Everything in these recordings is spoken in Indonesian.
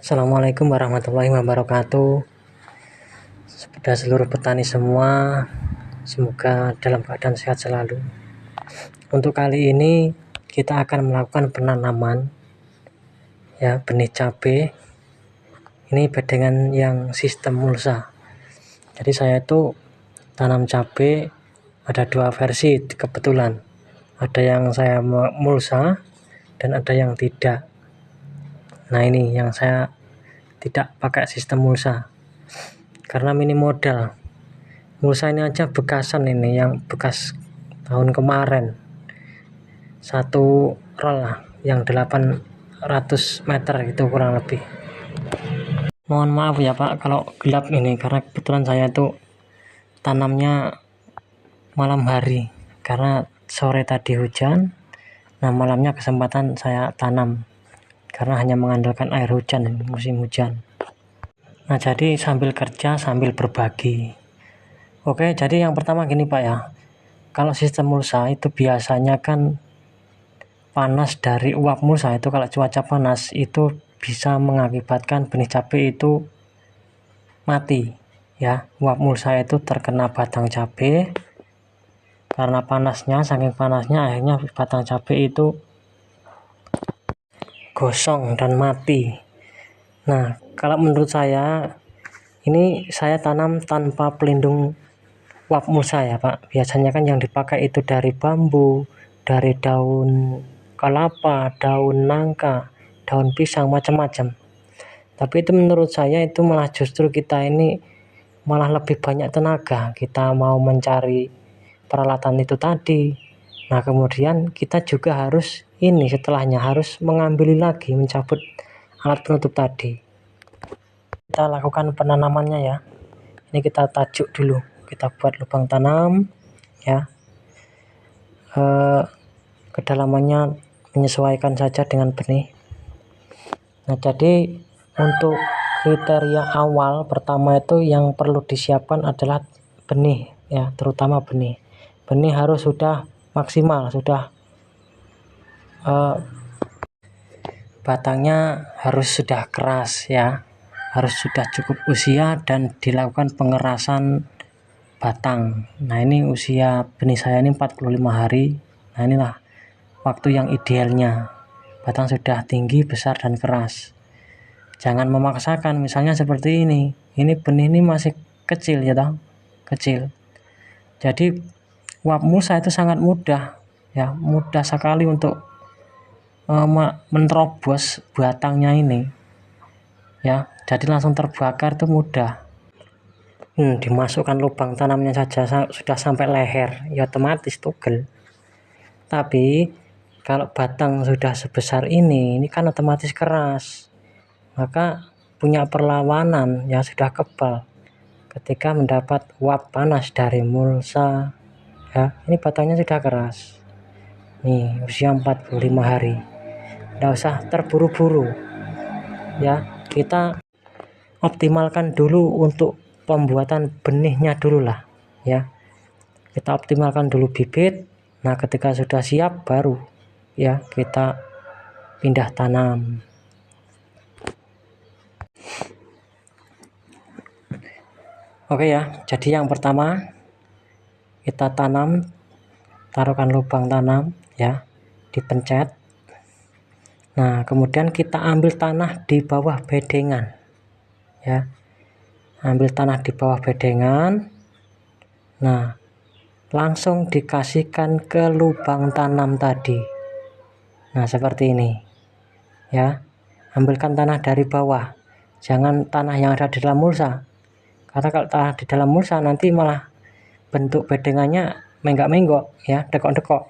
Assalamualaikum warahmatullahi wabarakatuh. Kepada seluruh petani semua, semoga dalam keadaan sehat selalu. Untuk kali ini kita akan melakukan penanaman benih cabai. Ini bedengan yang sistem mulsa. Jadi saya itu tanam cabai ada dua versi kebetulan. Ada yang saya mulsa dan ada yang tidak. Nah, ini yang saya tidak pakai sistem mulsa karena minim modal. Mulsa ini aja bekasan, ini yang bekas tahun kemarin, satu roll lah, yang 800 meter itu kurang lebih. Mohon maaf ya Pak kalau gelap ini, karena kebetulan saya tuh tanamnya malam hari karena sore tadi hujan. Nah, malamnya kesempatan saya tanam karena hanya mengandalkan air hujan musim hujan. Nah, jadi sambil kerja sambil berbagi. Oke, jadi yang pertama gini Pak ya. Kalau sistem mulsa itu biasanya kan panas dari uap mulsa itu, kalau cuaca panas itu bisa mengakibatkan benih cabai itu mati ya. Uap mulsa itu terkena batang cabai, karena panasnya, saking panasnya akhirnya batang cabai itu gosong dan mati. Nah, kalau menurut saya ini saya tanam tanpa pelindung uap mulsa ya Pak. Biasanya kan yang dipakai itu dari bambu, dari daun kelapa, daun nangka, daun pisang, macam-macam. Tapi itu menurut saya itu malah justru kita ini malah lebih banyak tenaga. Kita mau mencari peralatan itu tadi. Nah, kemudian kita juga harus setelahnya harus mengambil lagi, mencabut alat penutup tadi. Kita lakukan penanamannya ya. Ini kita tajuk dulu. Kita buat lubang tanam ya. Kedalamannya menyesuaikan saja dengan benih. Nah, jadi untuk kriteria awal pertama itu yang perlu disiapkan adalah benih ya, terutama benih. Benih harus sudah maksimal, sudah batangnya harus sudah keras ya, harus sudah cukup usia dan dilakukan pengerasan batang. Nah, ini usia benih saya ini 45 hari. Nah, inilah waktu yang idealnya. Batang sudah tinggi, besar, dan keras. Jangan memaksakan, misalnya seperti ini. Ini benih ini masih kecil ya toh, kecil. Jadi uap mulsa itu sangat mudah ya, mudah sekali untuk menerobos batangnya ini ya. Jadi langsung terbakar itu mudah. Dimasukkan lubang tanamnya saja sudah sampai leher, ya otomatis tugel. Tapi kalau batang sudah sebesar ini kan otomatis keras, maka punya perlawanan yang sudah kebal ketika mendapat uap panas dari mulsa ya. Ini batangnya sudah keras nih, usia 45 hari. Nggak usah terburu-buru ya, kita optimalkan dulu untuk pembuatan benihnya dulu lah ya. Kita optimalkan dulu bibit. Nah, ketika sudah siap baru ya kita pindah tanam. Oke ya, jadi yang pertama kita tanam, taruhkan lubang tanam ya, dipencet. Nah, kemudian kita ambil tanah di bawah bedengan ya, ambil tanah di bawah bedengan. Nah, langsung dikasihkan ke lubang tanam tadi. Nah, seperti ini ya. Ambilkan tanah dari bawah, jangan tanah yang ada di dalam mulsa, karena kalau tanah di dalam mulsa nanti malah bentuk bedengannya menggak-menggok ya, dekok-dekok.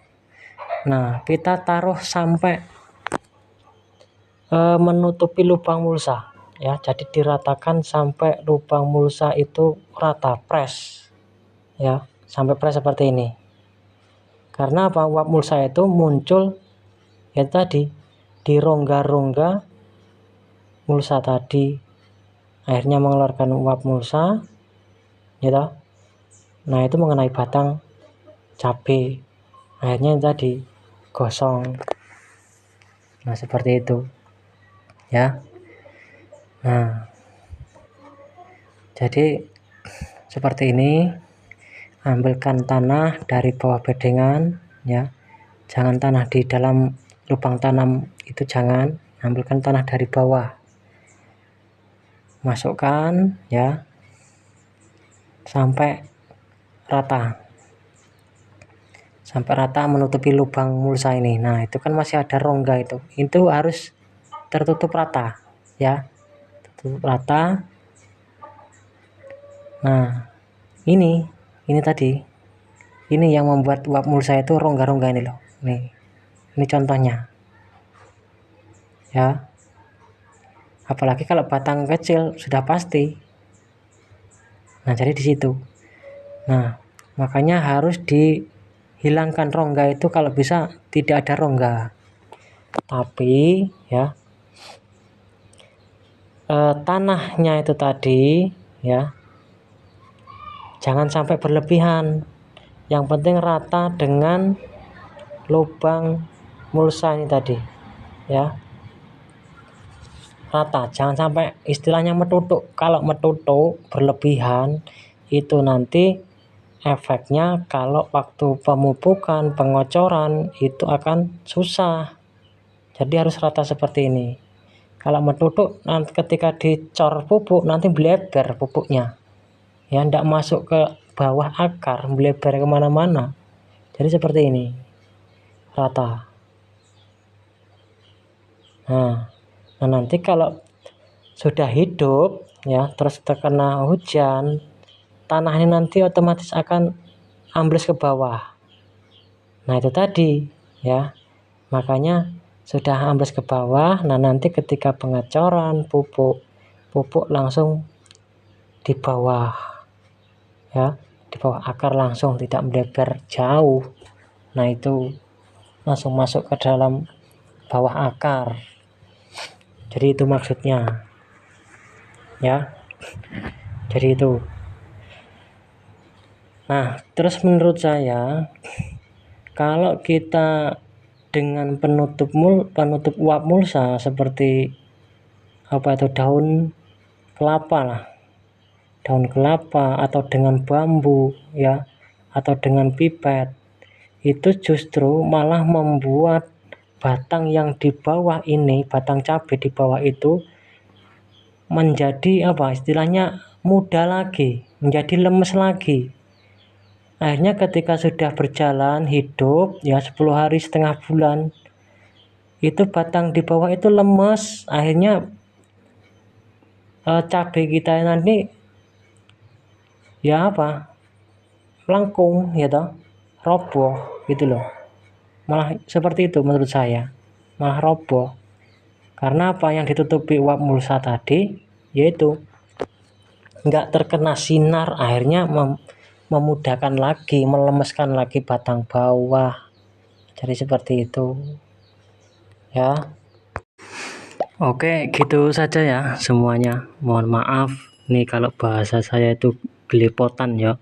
Nah, kita taruh sampai menutupi lubang mulsa ya, jadi diratakan sampai lubang mulsa itu rata, press ya, sampai press seperti ini. Karena apa? Uap mulsa itu muncul ya tadi di rongga-rongga mulsa tadi, akhirnya mengeluarkan uap mulsa gitu. Nah, itu mengenai batang cabai, akhirnya tadi gosong. Nah, seperti itu ya. Nah, jadi seperti ini. Ambilkan tanah dari bawah bedengan ya, jangan tanah di dalam lubang tanam itu, jangan. Ambilkan tanah dari bawah, masukkan ya sampai rata, menutupi lubang mulsa ini. Nah, itu kan masih ada rongga, itu harus tertutup rata ya, tertutup rata. Nah, ini tadi, ini yang membuat uap mulsa itu rongga-rongga ini loh. Ini contohnya ya. Apalagi kalau batang kecil sudah pasti. Nah, jadi di situ. Nah, makanya harus dihilangkan rongga itu, kalau bisa tidak ada rongga. Tapi ya, tanahnya itu tadi ya, jangan sampai berlebihan. Yang penting rata dengan lubang mulsa ini tadi ya, rata, jangan sampai istilahnya metutuk. Kalau metutuk berlebihan itu nanti efeknya kalau waktu pemupukan, pengocoran itu akan susah. Jadi harus rata seperti ini. Kalau metutuk, nanti ketika dicor pupuk nanti bleber pupuknya ya, tidak masuk ke bawah akar, bleber kemana-mana. Jadi seperti ini, rata. Nah, nanti kalau sudah hidup ya, terus terkena hujan, tanah ini nanti otomatis akan ambles ke bawah. Nah, itu tadi ya, makanya sudah ambles ke bawah. Nah, nanti ketika pengecoran pupuk langsung di bawah ya, di bawah akar langsung, tidak melebar jauh. Nah, itu langsung masuk ke dalam bawah akar. Jadi itu maksudnya ya, jadi itu. Nah, terus menurut saya, kalau kita dengan penutup uap mulsa seperti daun kelapa lah, daun kelapa, atau dengan bambu ya, atau dengan pipet, itu justru malah membuat batang yang di bawah ini, batang cabai di bawah itu menjadi istilahnya muda lagi, menjadi lemes lagi. Akhirnya ketika sudah berjalan hidup ya 10 hari, setengah bulan, itu batang di bawah itu lemes. Akhirnya cabai kita nanti ya melengkung ya toh, roboh gitu loh. Malah seperti itu menurut saya, malah roboh. Karena yang ditutupi uap mulsa tadi yaitu nggak terkena sinar, akhirnya memudahkan lagi, melemeskan lagi batang bawah. Jadi seperti itu ya. Oke, gitu saja ya semuanya. Mohon maaf nih kalau bahasa saya itu gelepotan ya,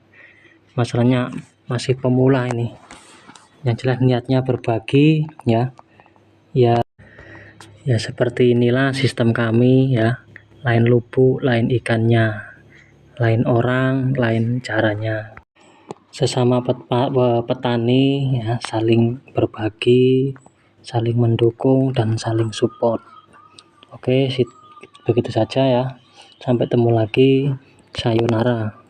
masalahnya masih pemula ini. Yang jelas niatnya berbagi ya seperti inilah sistem kami ya. Lain lubuk, lain ikannya, lain orang, lain caranya. Sesama petani ya, saling berbagi, saling mendukung, dan saling support. Oke, begitu saja ya. Sampai ketemu lagi. Sayonara.